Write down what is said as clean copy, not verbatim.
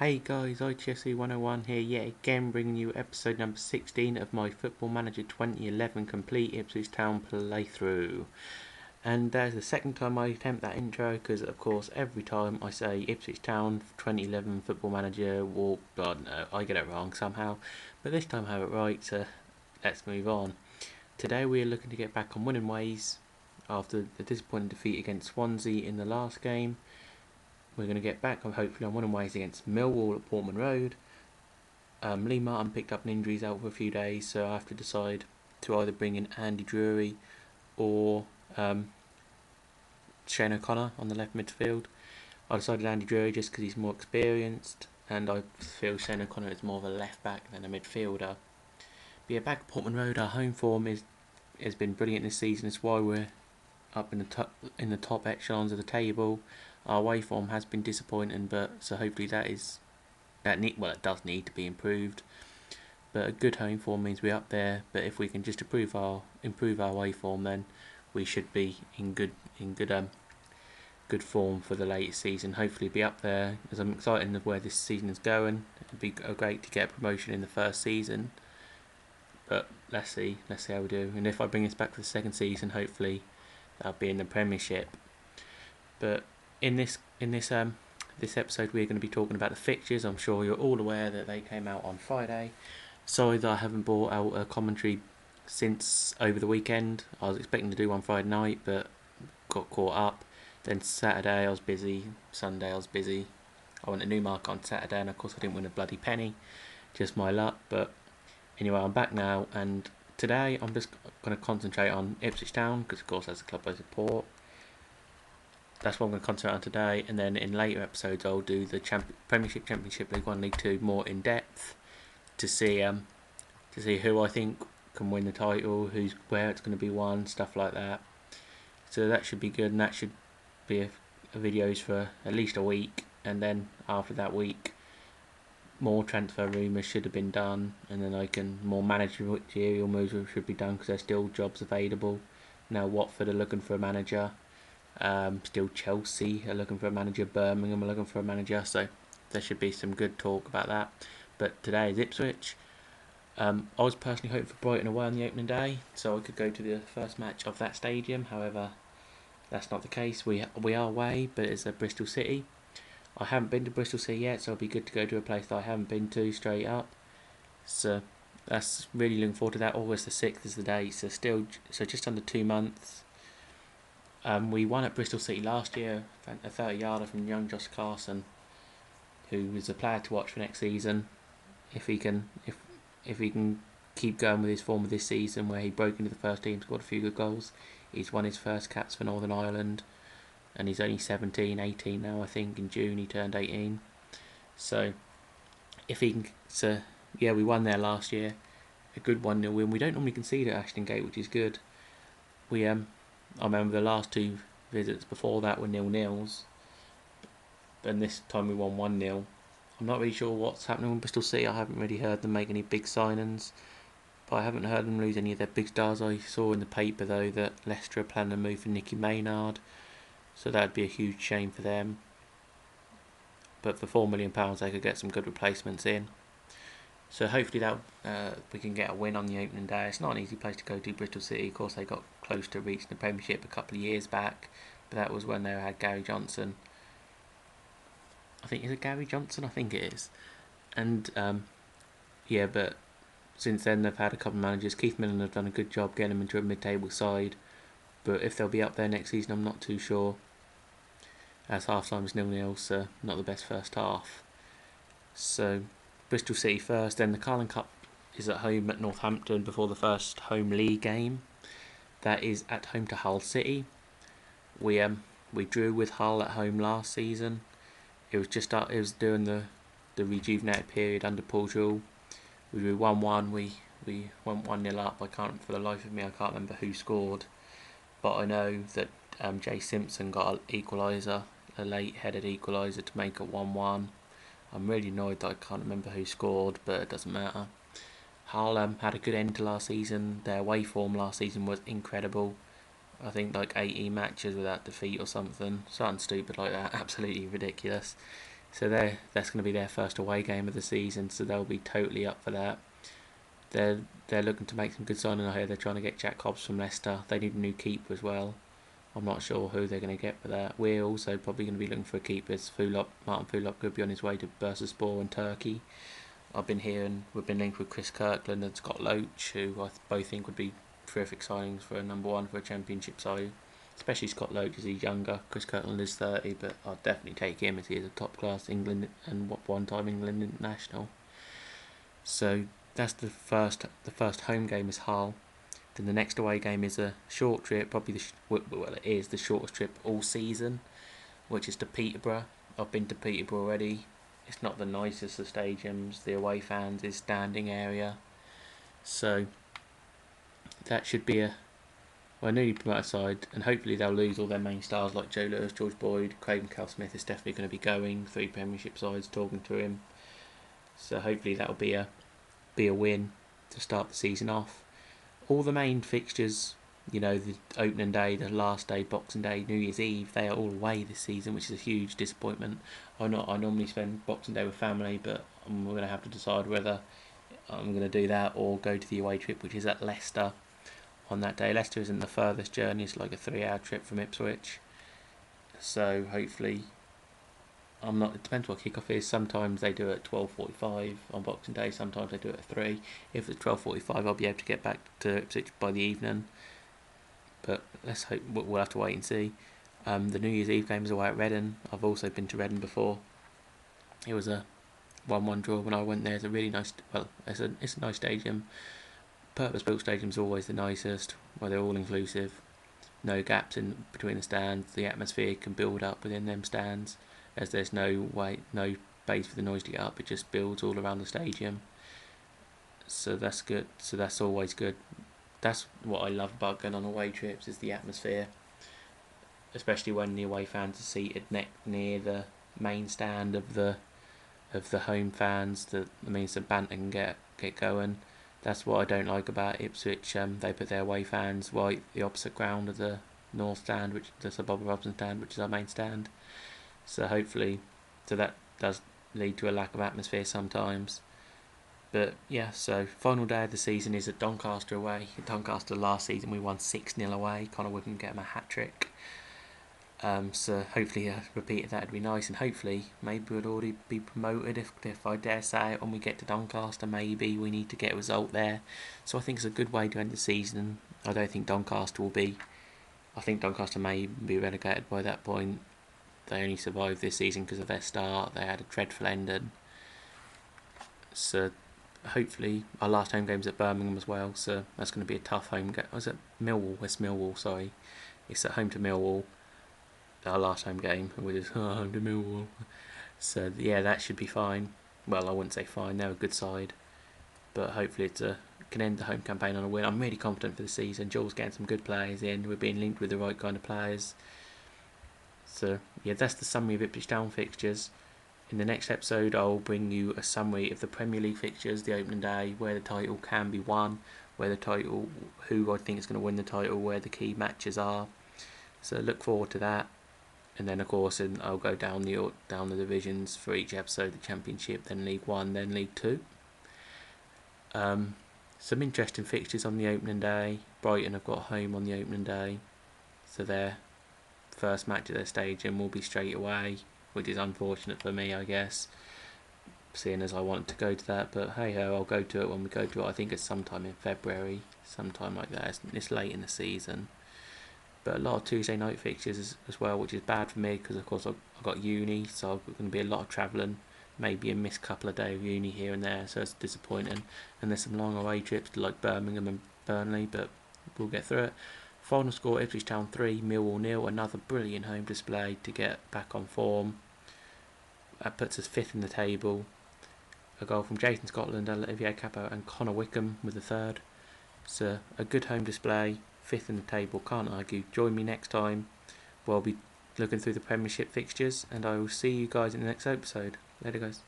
Hey guys, ITSC101 here yet again, bringing you episode number 16 of my Football Manager 2011 complete Ipswich Town playthrough. And that's the second time I attempt that intro, because of course every time I say Ipswich Town 2011 Football Manager, well, God no, I get it wrong somehow. But this time I have it right, so let's move on. Today we are looking to get back on winning ways after the disappointing defeat against Swansea in the last game. We're going to get back, hopefully, on winning ways against Millwall at Portman Road. Lee Martin picked up an injury, he's out for a few days, so I have to decide to either bring in Andy Drury or Shane O'Connor on the left midfield. I decided Andy Drury just because he's more experienced, and I feel Shane O'Connor is more of a left back than a midfielder. But yeah, back at Portman Road, our home form has been brilliant this season. It's why we're up in the top echelons of the table. Our away form has been disappointing, but so hopefully it does need to be improved. But a good home form means we're up there. But if we can just improve our away form, then we should be in good form for the latest season. Hopefully, be up there, as I'm excited of where this season is going. It'd be great to get a promotion in the first season. But let's see how we do. And if I bring us back for the second season, hopefully that'll be in the Premiership. But in this episode, we're going to be talking about the fixtures. I'm sure you're all aware that they came out on Friday. Sorry that I haven't brought out a commentary since over the weekend. I was expecting to do one Friday night, but got caught up. Then Saturday I was busy. Sunday I was busy. I went to Newmarket on Saturday, and of course I didn't win a bloody penny. Just my luck. But anyway, I'm back now, and today I'm just going to concentrate on Ipswich Town, because of course that's the club I support. That's what I'm going to concentrate on today, and then in later episodes I'll do the Premiership, Championship, League 1, League 2 more in depth to see who I think can win the title, where it's going to be won, stuff like that. So that should be good, and that should be a videos for at least a week, and then after that week more transfer rumours should have been done, and then more managerial moves should be done, because there's still jobs available. Now Watford are looking for a manager. Still Chelsea are looking for a manager, Birmingham are looking for a manager, so there should be some good talk about that. But today is Ipswich. I was personally hoping for Brighton away on the opening day, so I could go to the first match of that stadium. However, that's not the case. We are away, but it's at Bristol City. I haven't been to Bristol City yet, so it'll be good to go to a place that I haven't been to straight up. So that's really looking forward to that. August the 6th is the date, so just under 2 months. We won at Bristol City last year, a 30-yarder from young Josh Carson, who is a player to watch for next season. If he can keep going with his form of this season, where he broke into the first team, scored a few good goals. He's won his first caps for Northern Ireland, and he's only 17, 18 now, I think. In June he turned 18. So we won there last year, a good 1-0 win. We don't normally concede at Ashton Gate, which is good. I remember the last two visits before that were 0-0s, and this time we won 1-0. I'm not really sure what's happening with Bristol City. I haven't really heard them make any big signings, but I haven't heard them lose any of their big stars. I saw in the paper though that Leicester are planning to move for Nicky Maynard, so that'd be a huge shame for them. But for £4 million they could get some good replacements in. So hopefully we can get a win on the opening day. It's not an easy place to go to, Bristol City. Of course, they got close to reaching the Premiership a couple of years back, but that was when they had Gary Johnson. Is it Gary Johnson? I think it is. And but since then they've had a couple of managers. Keith Millen have done a good job getting them into a mid-table side, but if they'll be up there next season, I'm not too sure. As half time is 0-0, so not the best first half. So Bristol City first, then the Carling Cup is at home at Northampton before the first home league game. That is at home to Hull City. We drew with Hull at home last season. It was during the rejuvenated period under Paul Jewell. We drew 1-1. We went 1-0 up. For the life of me, I can't remember who scored, but I know that Jay Simpson got an equaliser, a late-headed equaliser to make it 1-1. I'm really annoyed that I can't remember who scored, but it doesn't matter. Hull had a good end to last season. Their away form last season was incredible. I think 18 matches without defeat or something stupid like that. Absolutely ridiculous. So that's going to be their first away game of the season, so they'll be totally up for that. They're looking to make some good signings. I hear they're trying to get Jack Hobbs from Leicester. They need a new keeper as well. I'm not sure who they're going to get for that. We're also probably going to be looking for a keeper. Martin Fulop could be on his way to Bursaspor in Turkey. I've been hearing we've been linked with Chris Kirkland and Scott Loach, who I both think would be terrific signings for a number one for a Championship side. Especially Scott Loach as he's younger. Chris Kirkland is 30, but I'd definitely take him as he is a top class England and one-time England international. So that's the first home game is Hull. Then the next away game is a short trip, probably it is the shortest trip all season, which is to Peterborough. I've been to Peterborough already. It's not the nicest of stadiums. The away fans is standing area, so that should be a newly promoted side, and hopefully they'll lose all their main stars like Joe Lewis, George Boyd, Craven Cal-Smith is definitely going to be going. 3 Premiership sides talking to him, so hopefully that'll be a win to start the season off. All the main fixtures, the opening day, the last day, Boxing Day, New Year's Eve, they are all away this season, which is a huge disappointment. I normally spend Boxing Day with family, but we're going to have to decide whether I'm going to do that or go to the away trip, which is at Leicester on that day. Leicester isn't the furthest journey, it's like a 3-hour trip from Ipswich. So hopefully, it depends what kickoff is. Sometimes they do it at 12:45 on Boxing Day, sometimes they do it at 3. If it's 12:45, I'll be able to get back to Ipswich by the evening. But let's hope, we'll have to wait and see. The New Year's Eve game is away at Reading. I've also been to Reading before. It was a 1-1 draw when I went there. It's a really nice, it's a nice stadium. Purpose-built stadiums are always the nicest, where they're all inclusive. No gaps in between the stands. The atmosphere can build up within them stands, as there's no base for the noise to get up. It just builds all around the stadium. So that's good. So that's always good. That's what I love about going on away trips, is the atmosphere. Especially when the away fans are seated near the main stand of the home fans. That means the banter can get going. That's what I don't like about Ipswich. They put their away fans right the opposite ground of the north stand, which the Sir Bobby Robson stand, which is our main stand. So hopefully, that does lead to a lack of atmosphere sometimes. But yeah, so final day of the season is at Doncaster away. At Doncaster last season we won 6-0 away. Connor Wickham get him a hat-trick. So hopefully a repeat of that would be nice, and hopefully maybe we'd already be promoted if I dare say it when we get to Doncaster. Maybe we need to get a result there. So I think it's a good way to end the season. I don't think Doncaster will be. I think Doncaster may be relegated by that point. They only survived this season because of their start. They had a dreadful ending. So hopefully our last home game's at Birmingham as well. So that's going to be a tough home game. Was it Millwall? West Millwall, sorry. It's at home to Millwall. Our last home game, we're just home to Millwall. So yeah, that should be fine. Well, I wouldn't say fine, they're a good side, but hopefully it can end the home campaign on a win. I'm really confident for the season. Joel's getting some good players in. We're being linked with the right kind of players. So yeah, that's the summary of Ipswich Town fixtures. In the next episode, I'll bring you a summary of the Premier League fixtures, the opening day, where the title can be won, who I think is going to win the title, where the key matches are. So look forward to that. And then of course I'll go down the divisions for each episode: the Championship, then League 1, then League 2. Some interesting fixtures on the opening day. Brighton have got home on the opening day, so their first match at their stadium will be straight away, which is unfortunate for me, I guess, seeing as I wanted to go to that. But hey ho, I'll go to it when we go to it. I think it's sometime in February, sometime like that. It's late in the season. But a lot of Tuesday night fixtures as well, which is bad for me because of course I've got uni, so I'm going to be a lot of travelling, maybe a missed couple of days of uni here and there, so it's disappointing. And there's some long away trips to like Birmingham and Burnley, but we'll get through it. Final score: Ipswich Town 3, Millwall 0. Another brilliant home display to get back on form. That puts us 5th in the table. A goal from Jason Scotland, Olivier Capo and Connor Wickham with the third. So a good home display. 5th in the table, can't argue. Join me next time where I'll be looking through the Premiership fixtures, and I will see you guys in the next episode. Later guys.